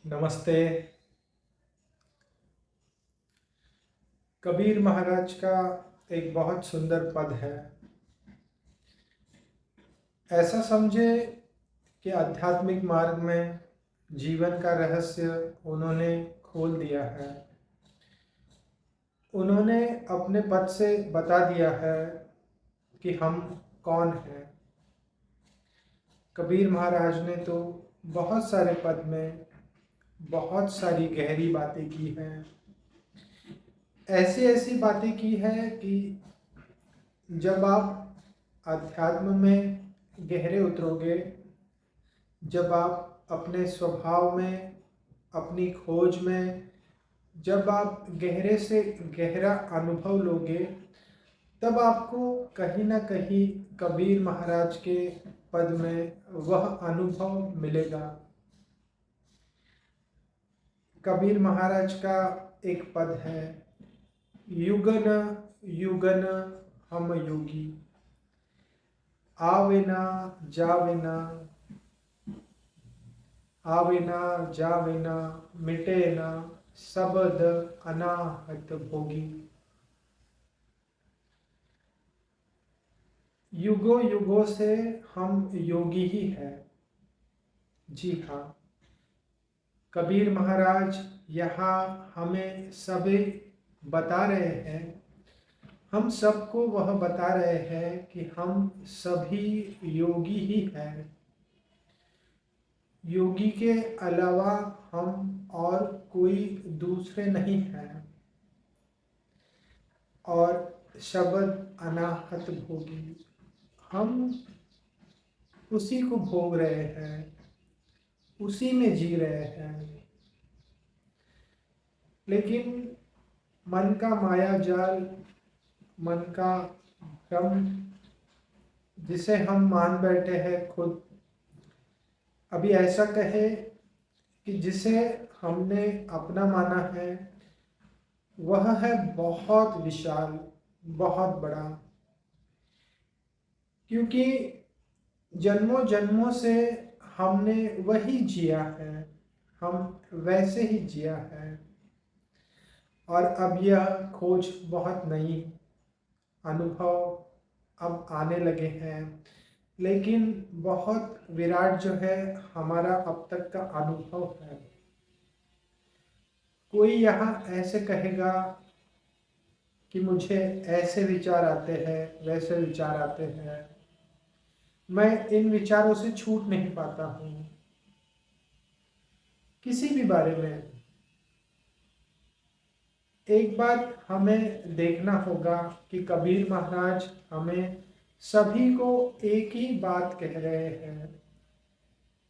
नमस्ते। कबीर महाराज का एक बहुत सुंदर पद है। ऐसा समझे कि आध्यात्मिक मार्ग में जीवन का रहस्य उन्होंने खोल दिया है। उन्होंने अपने पद से बता दिया है कि हम कौन हैं। कबीर महाराज ने तो बहुत सारे पद में बहुत सारी गहरी बातें की हैं। ऐसी ऐसी बातें की है कि जब आप अध्यात्म में गहरे उतरोगे, जब आप अपने स्वभाव में, अपनी खोज में, जब आप गहरे से गहरा अनुभव लोगे, तब आपको कहीं ना कहीं कबीर महाराज के पद में वह अनुभव मिलेगा। कबीर महाराज का एक पद है, युगन युगन हम योगी, आवे ना जावे ना, आवे ना जावे ना, मिटे ना सबद अनाहत भोगी। युगों युगों से हम योगी ही हैं। जी हाँ, कबीर महाराज यहाँ हमें सभी बता रहे हैं, हम सबको वह बता रहे हैं कि हम सभी योगी ही हैं। योगी के अलावा हम और कोई दूसरे नहीं हैं। और शब्द अनाहत भोगी, हम उसी को भोग रहे हैं, उसी में जी रहे हैं। लेकिन मन का माया जाल, मन का भ्रम, जिसे हम मान बैठे हैं खुद, अभी ऐसा कहे कि जिसे हमने अपना माना है, वह है बहुत विशाल, बहुत बड़ा। क्योंकि जन्मों जन्मों से हमने वही जिया है, हम वैसे ही जिया है। और अब यह खोज बहुत नई, अनुभव अब आने लगे हैं। लेकिन बहुत विराट जो है हमारा अब तक का अनुभव है। कोई यहाँ ऐसे कहेगा कि मुझे ऐसे विचार आते हैं, वैसे विचार आते हैं, मैं इन विचारों से छूट नहीं पाता हूँ। किसी भी बारे में एक बात हमें देखना होगा कि कबीर महाराज हमें सभी को एक ही बात कह रहे हैं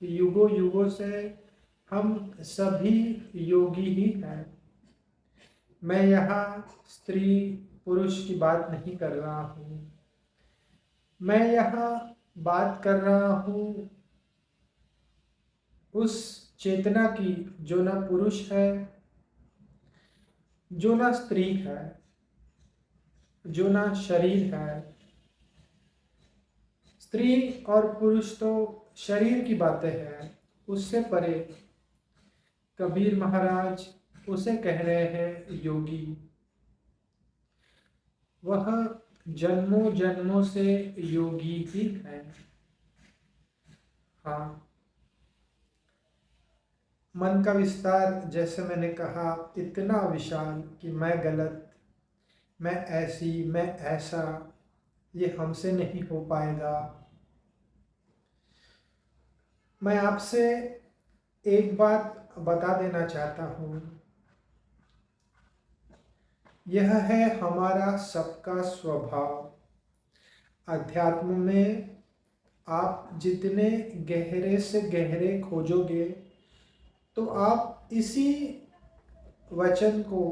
कि युगों युगों से हम सभी योगी ही हैं। मैं यहाँ स्त्री पुरुष की बात नहीं कर रहा हूँ, मैं यहाँ बात कर रहा हूँ उस चेतना की जो ना पुरुष है, जो ना स्त्री है, जो ना शरीर है। स्त्री और पुरुष तो शरीर की बातें हैं, उससे परे कबीर महाराज उसे कह रहे हैं योगी। वह जन्मों जन्मों से योगी ही है। हाँ, मन का विस्तार, जैसे मैंने कहा, इतना विशाल कि मैं गलत, मैं ऐसी, मैं ऐसा, ये हमसे नहीं हो पाएगा। मैं आपसे एक बात बता देना चाहता हूँ, यह है हमारा सबका स्वभाव। अध्यात्म में आप जितने गहरे से गहरे खोजोगे, तो आप इसी वचन को,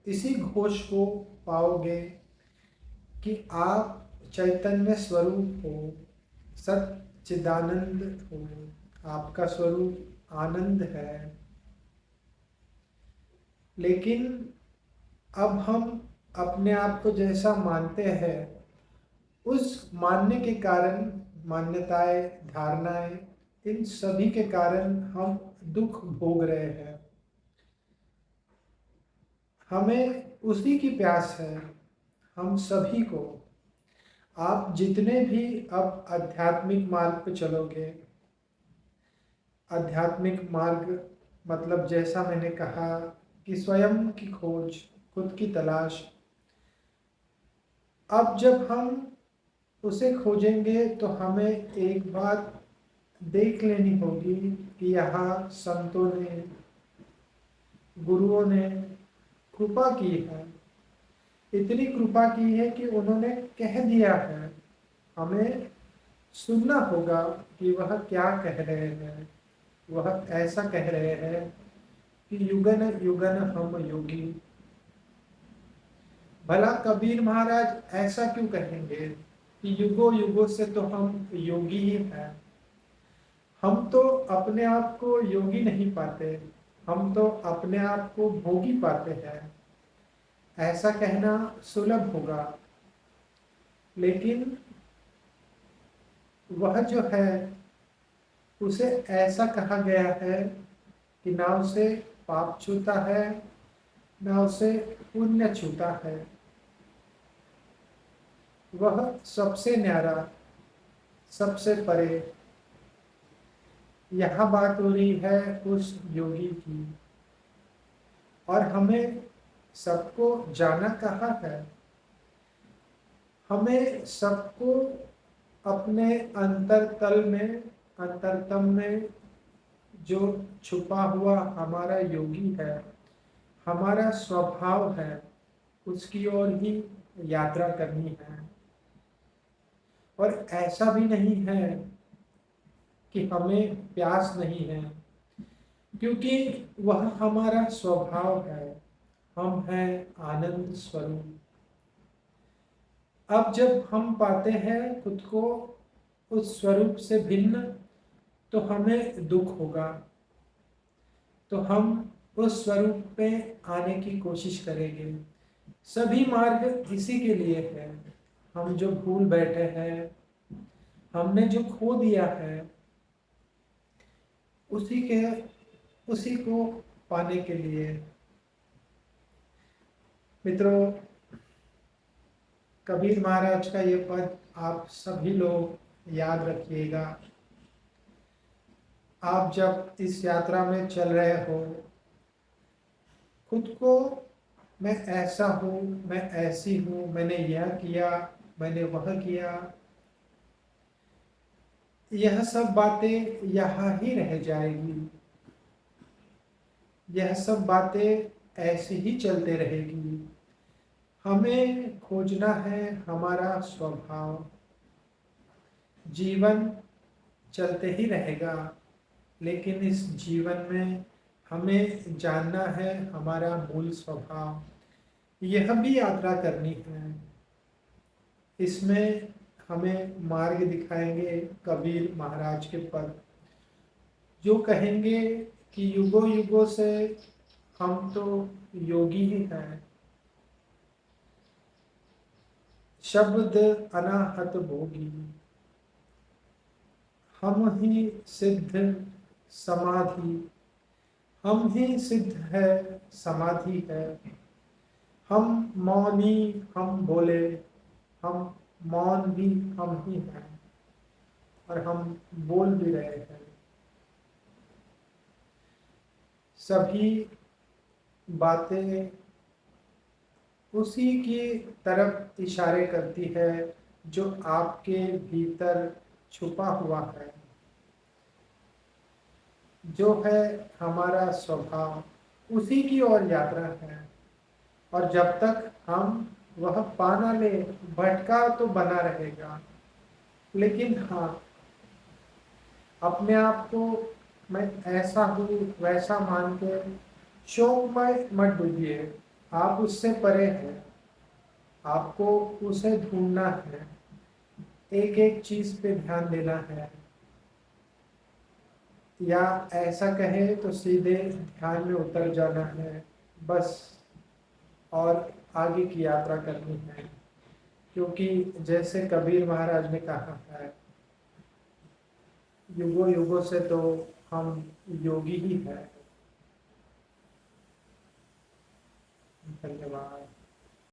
इसी घोष को पाओगे कि आप चैतन्य स्वरूप हो, सच्चिदानंद हो, आपका स्वरूप आनंद है। लेकिन अब हम अपने आप को जैसा मानते हैं, उस मानने के कारण मान्यताएं, धारणाएं इन सभी के कारण हम दुख भोग रहे हैं। हमें उसी की प्यास है, हम सभी को। आप जितने भी अब आध्यात्मिक मार्ग पे चलोगे, आध्यात्मिक मार्ग मतलब जैसा मैंने कहा कि स्वयं की खोज, खुद की तलाश। अब जब हम उसे खोजेंगे तो हमें एक बात देख लेनी होगी कि यहाँ संतों ने, गुरुओं ने कृपा की है। इतनी कृपा की है कि उन्होंने कह दिया है। हमें सुनना होगा कि वह क्या कह रहे हैं। वह ऐसा कह रहे हैं कि युगन युगन हम योगी। भला कबीर महाराज ऐसा क्यों कहेंगे कि युगों युगों से तो हम योगी ही हैं। हम तो अपने आप को योगी नहीं पाते, हम तो अपने आप को भोगी पाते हैं। ऐसा कहना सुलभ होगा, लेकिन वह जो है उसे ऐसा कहा गया है कि ना उसे पाप छूता है, ना उसे पुण्य छूता है। वह सबसे न्यारा, सबसे परे। यहाँ बात हो रही है उस योगी की। और हमें सबको जाना कहाँ है? हमें सबको अपने अंतरतल में, अंतरतम में जो छुपा हुआ हमारा योगी है, हमारा स्वभाव है, उसकी ओर ही यात्रा करनी है। और ऐसा भी नहीं है कि हमें प्यास नहीं है, क्योंकि वह हमारा स्वभाव है। हम हैं आनंद स्वरूप। अब जब हम पाते हैं खुद को उस स्वरूप से भिन्न, तो हमें दुख होगा। तो हम उस स्वरूप पे आने की कोशिश करेंगे। सभी मार्ग इसी के लिए है। हम जो भूल बैठे हैं, हमने जो खो दिया है, उसी को पाने के लिए। मित्रों, कबीर महाराज का ये पद आप सभी लोग याद रखिएगा। आप जब इस यात्रा में चल रहे हो, खुद को मैं ऐसा हूँ, मैं ऐसी हूँ, मैंने यह किया, मैंने वह किया, यह सब बातें यहाँ ही रह जाएगी। यह सब बातें ऐसे ही चलते रहेगी। हमें खोजना है हमारा स्वभाव। जीवन चलते ही रहेगा, लेकिन इस जीवन में हमें जानना है हमारा मूल स्वभाव। यह भी यात्रा करनी है। इसमें हमें मार्ग दिखाएंगे कबीर महाराज के पद, जो कहेंगे कि युगों युगों से हम तो योगी ही हैं। शब्द अनाहत भोगी, हम ही सिद्ध समाधि। हम ही सिद्ध है, समाधि है। हम मौनी, हम बोले, हम मौन भी हम ही हैं, और हम बोल भी रहे हैं। सभी बातें उसी की तरफ इशारे करती है जो आपके भीतर छुपा हुआ है, जो है हमारा स्वभाव। उसी की ओर यात्रा है। और जब तक हम वह पा ना ले, भटका तो बना रहेगा। लेकिन हाँ, अपने आप को मैं ऐसा हूँ वैसा मान के शोक में मत डूबिए। आप उससे परे हैं। आपको उसे ढूंढना है, एक एक चीज पे ध्यान देना है, या ऐसा कहे तो सीधे ध्यान में उतर जाना है बस, और आगे की यात्रा करनी है। क्योंकि जैसे कबीर महाराज ने कहा है युगों युगों से तो हम योगी ही हैं। धन्यवाद।